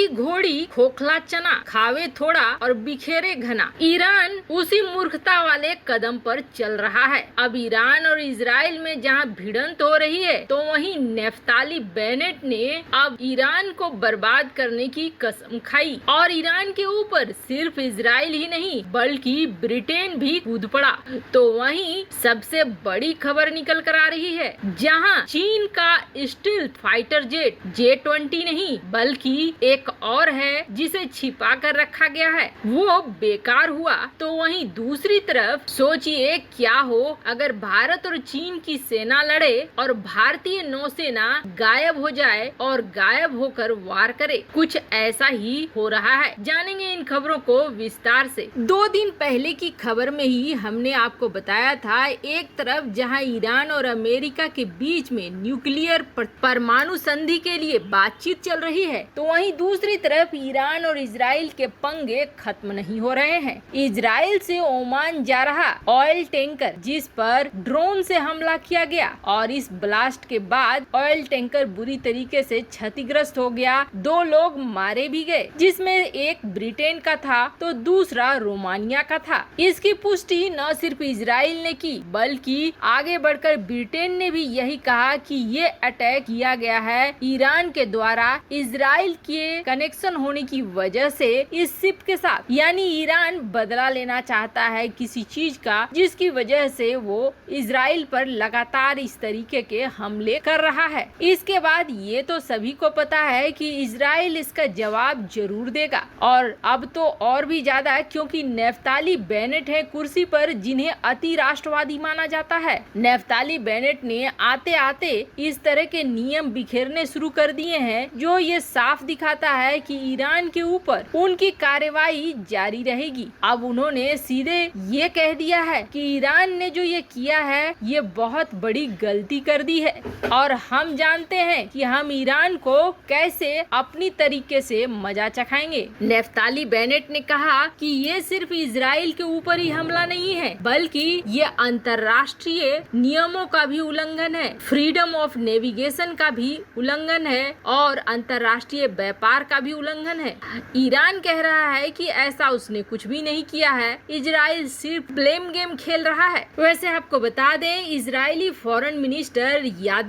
मोटी घोड़ी खोखला चना, खावे थोड़ा और बिखेरे घना। ईरान उसी मूर्खता वाले कदम पर चल रहा है। अब ईरान और इजराइल में जहां भिड़ंत हो रही है, तो वहीं नफ्ताली बेनेट ने अब ईरान को बर्बाद करने की कसम खाई और ईरान के ऊपर सिर्फ इजराइल ही नहीं बल्कि ब्रिटेन भी कूद पड़ा। तो वहीं सबसे बड़ी खबर निकल कर आ रही है, जहां चीन का स्टील्थ फाइटर जेट J-20 नहीं बल्कि एक और है जिसे छिपा कर रखा गया है, वो बेकार हुआ। तो वहीं दूसरी तरफ सोचिए क्या हो अगर भारत और चीन की सेना लड़े और भारतीय नौसेना गायब हो जाए और गायब होकर वार करे। कुछ ऐसा ही हो रहा है। जानेंगे इन खबरों को विस्तार से। 2 दिन पहले की खबर में ही हमने आपको बताया था, एक तरफ जहां ईरान और अमेरिका के बीच में न्यूक्लियर परमाणु संधि के लिए बातचीत चल रही है, तो वहीं दूसरी तरफ ईरान और इजराइल के पंगे खत्म नहीं हो रहे हैं। इजराइल से ओमान जा रहा ऑयल टैंकर जिस पर ड्रोन से हमला किया गया और इस ब्लास्ट के बाद ऑयल टैंकर बुरी तरीके से क्षतिग्रस्त हो गया। 2 लोग मारे भी गए, जिसमें एक ब्रिटेन का था तो दूसरा रोमानिया का था। इसकी पुष्टि न सिर्फ इजराइल ने की बल्कि आगे बढ़कर ब्रिटेन ने भी यही कहा कि ये अटैक किया गया है ईरान के द्वारा इजराइल के कनेक्शन होने की वजह से इस शिप के साथ। यानी ईरान बदला लेना चाहता है किसी चीज का जिसकी वजह से वो इजराइल पर लगातार इस तरीके के हमले कर रहा है। इसके बाद ये तो सभी को पता है कि इजराइल इसका जवाब जरूर देगा, और अब तो और भी ज्यादा, क्योंकि नफ्ताली बेनेट है कुर्सी पर जिन्हें अति राष्ट्रवादी माना जाता है। नफ्ताली बेनेट ने आते आते इस तरह के नियम बिखेरने शुरू कर दिए हैं जो ये साफ दिखाता है कि ईरान के ऊपर उनकी कार्रवाई जारी रहेगी। अब उन्होंने सीधे ये कह दिया है कि ईरान ने जो ये किया है ये बहुत बड़ी गलती कर दी है और हम जानते हैं कि हम ईरान को कैसे अपनी तरीके से मजा चखाएंगे। नफ्ताली बेनेट ने कहा कि ये सिर्फ इजराइल के ऊपर ही हमला नहीं है बल्कि ये अंतर्राष्ट्रीय नियमों का भी उल्लंघन है, फ्रीडम ऑफ नेविगेशन का भी उल्लंघन है और अंतर्राष्ट्रीय व्यापार का भी उल्लंघन है। ईरान कह रहा है कि ऐसा उसने कुछ भी नहीं किया है, इजराइल सिर्फ ब्लेम गेम खेल रहा है। वैसे आपको बता दें, इजरायली फॉरेन मिनिस्टर यार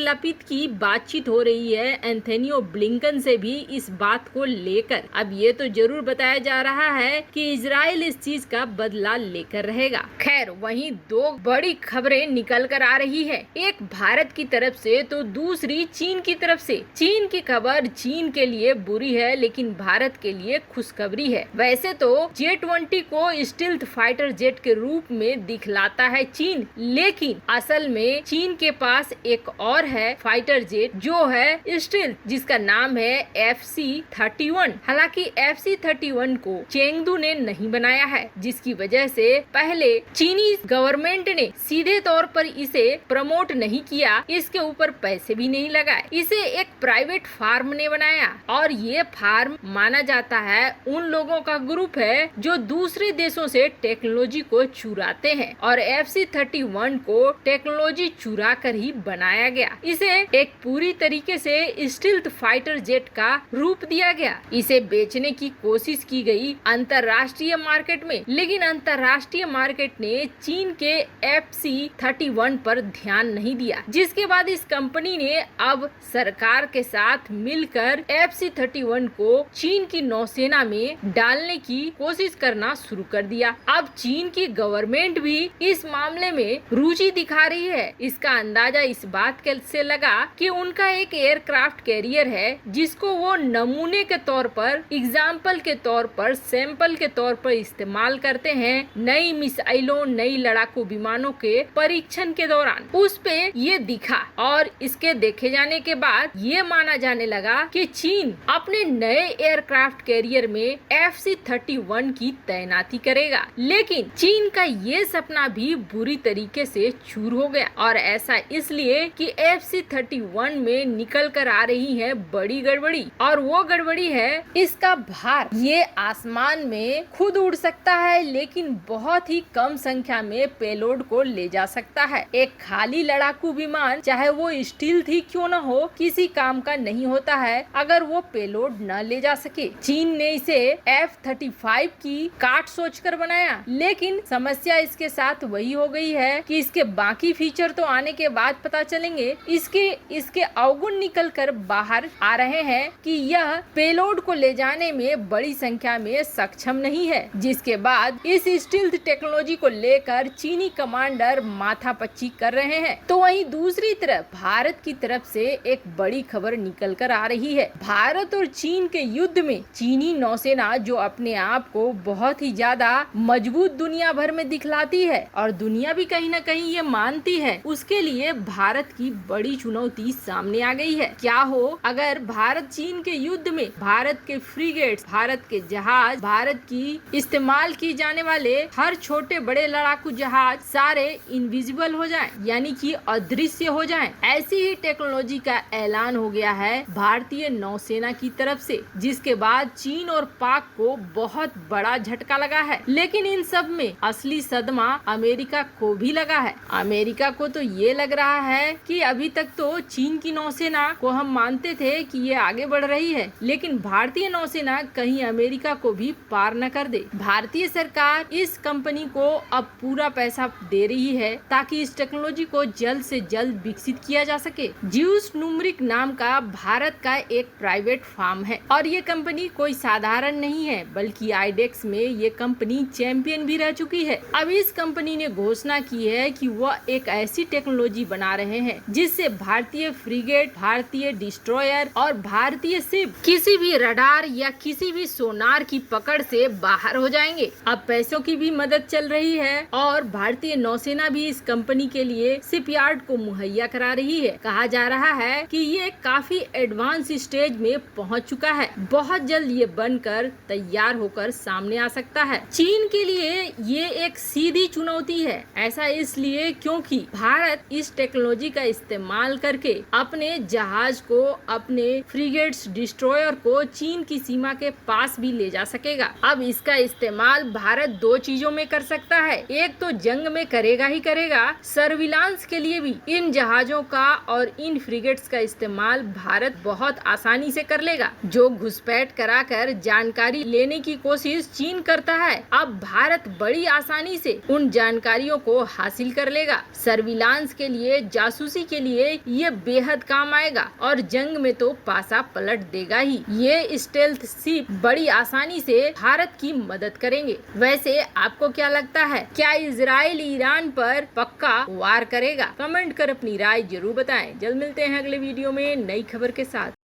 लपीद की बातचीत हो रही है एंथोनी ब्लिंकन से भी इस बात को लेकर। अब ये तो जरूर बताया जा रहा है कि इजराइल इस चीज का बदला लेकर रहेगा। खैर, वहीं 2 बड़ी खबरें निकल कर आ रही है, एक भारत की तरफ से तो दूसरी चीन की तरफ से। चीन की खबर चीन के लिए बुरी है लेकिन भारत के लिए खुशखबरी है। वैसे तो J-20 को स्टील्थ फाइटर जेट के रूप में दिखलाता है चीन, लेकिन असल में चीन के पास एक और है फाइटर जेट जो है स्टील्थ, जिसका नाम है FC-31। हालांकि FC-31 को चेंगडू ने नहीं बनाया है, जिसकी वजह से पहले चीनी गवर्नमेंट ने सीधे तौर पर इसे प्रमोट नहीं किया, इसके ऊपर पैसे भी नहीं लगाए। इसे एक प्राइवेट फार्म ने बनाया और ये फार्म माना जाता है उन लोगों का ग्रुप है जो दूसरे देशों से टेक्नोलॉजी को चुराते हैं और FC-31 को टेक्नोलॉजी चुरा कर ही बनाया गया। इसे एक पूरी तरीके से स्टील्थ फाइटर जेट का रूप दिया गया। इसे बेचने की कोशिश की गई अंतर्राष्ट्रीय मार्केट में, लेकिन अंतर्राष्ट्रीय मार्केट ने चीन के FC-31 पर ध्यान नहीं दिया, जिसके बाद इस कंपनी ने अब सरकार के साथ मिलकर FC-31 को चीन की नौसेना में डालने की कोशिश करना शुरू कर दिया। अब चीन की गवर्नमेंट भी इस मामले में रुचि दिखा रही है। इसका अंदाजा इस बात से लगा कि उनका एक एयरक्राफ्ट कैरियर है जिसको वो नमूने के तौर पर, एग्जाम्पल के तौर पर, सैंपल के तौर पर इस्तेमाल करते हैं नई मिसाइलों, नई लड़ाकू विमानों के परीक्षण के दौरान। उस पे ये दिखा और इसके देखे जाने के बाद ये माना जाने लगा कि चीन अपने नए एयरक्राफ्ट कैरियर में FC-31 की तैनाती करेगा। लेकिन चीन का ये सपना भी बुरी तरीके से चूर हो गया, और ऐसा इसलिए कि FC-31 में निकल कर आ रही है बड़ी गड़बड़ी, और वो गड़बड़ी है इसका भार। ये आसमान में खुद उड़ सकता है लेकिन बहुत ही कम संख्या में पेलोड को ले जा सकता है। एक खाली लड़ाकू विमान, चाहे वो स्टील्थ ही क्यों न हो, किसी काम का नहीं होता है अगर वो पेलोड न ले जा सके। चीन ने इसे F-35 की काट सोचकर बनाया, लेकिन समस्या इसके साथ वही हो गई है कि इसके बाकी फीचर तो आने के बाद पता चलेंगे। इसके अवगुण निकल कर बाहर आ रहे हैं कि यह पेलोड को ले जाने में बड़ी संख्या में सक्षम नहीं है, जिसके बाद इस स्टील्थ टेक्नोलॉजी को लेकर चीनी कमांडर माथापच्ची कर रहे हैं। तो वहीं दूसरी तरफ भारत की तरफ से एक बड़ी खबर निकल कर आ रही है। भारत और चीन के युद्ध में चीनी नौसेना जो अपने आप को बहुत ही ज्यादा मजबूत दुनिया भर में दिखलाती है और दुनिया भी कहीं न कहीं ये मानती है, उसके लिए भारत की बड़ी चुनौती सामने आ गई है। क्या हो अगर भारत चीन के युद्ध में भारत के फ्रिगेट्स, भारत के जहाज, भारत की इस्तेमाल की जाने वाले हर छोटे बड़े लड़ाकू जहाज सारे इनविजिबल हो जाएं, यानी कि अदृश्य हो जाएं। ऐसी ही टेक्नोलॉजी का ऐलान हो गया है भारतीय नौसेना की तरफ से, जिसके बाद चीन और पाक को बहुत बड़ा झटका लगा है। लेकिन इन सब में असली सदमा अमेरिका को भी लगा है। अमेरिका को तो ये लग रहा है कि अभी तक तो चीन की नौसेना को हम मानते थे कि ये आगे बढ़ रही है, लेकिन भारतीय नौसेना कहीं अमेरिका को भी पार न कर दे। भारतीय सरकार इस कंपनी को अब पूरा पैसा दे रही है ताकि इस टेक्नोलॉजी को जल्द से जल्द विकसित किया जा सके। ज्यूस न्यूमरिक नाम का भारत का एक प्राइवेट फार्म है और ये कंपनी कोई साधारण नहीं है, बल्कि आईडेक्स में ये कंपनी चैंपियन भी रह चुकी है। अब इस कंपनी ने घोषणा की है कि वह एक ऐसी टेक्नोलॉजी बना रहे हैं जिससे भारतीय फ्रिगेट, भारतीय डिस्ट्रॉयर और भारतीय शिप किसी भी रडार या किसी भी सोनार की पकड़ से बाहर हो जाएंगे। अब पैसों की भी मदद चल रही है और भारतीय नौसेना भी इस कंपनी के लिए शिपयार्ड को मुहैया करा रही है। कहा जा रहा है कि ये काफी एडवांस स्टेज में पहुंच चुका है। बहुत जल्द ये बनकर तैयार होकर सामने आ सकता है। चीन के लिए ये एक सीधी चुनौती है। ऐसा इसलिए क्योंकि भारत इस टेक्नोलॉजी का इस्तेमाल करके अपने जहाज को, अपने फ्रिगेट्स, डिस्ट्रॉयर को चीन की सीमा के पास भी ले जा सकेगा। अब इसका इस्तेमाल भारत दो चीजों में कर सकता है। एक तो जंग में करेगा ही करेगा, सर्विलांस के लिए भी इन जहाजों का और इन फ्रिगेट्स का इस्तेमाल भारत बहुत आसानी से कर लेगा। जो घुसपैठ कराकर जानकारी लेने की कोशिश चीन करता है, अब भारत बड़ी आसानी से उन जानकारियों को हासिल कर लेगा। सर्विलांस के लिए, जासूसी के लिए ये बेहद काम आएगा और जंग में तो पासा पलट देगा ही। ये स्टेल्थ शिप बड़ी आसानी से भारत की मदद करेंगे। वैसे आपको क्या लगता है, क्या इजराइल ईरान पर पक्का वार करेगा? कमेंट कर अपनी राय जरूर बताएं। जल्द मिलते हैं अगले वीडियो में नई खबर के साथ।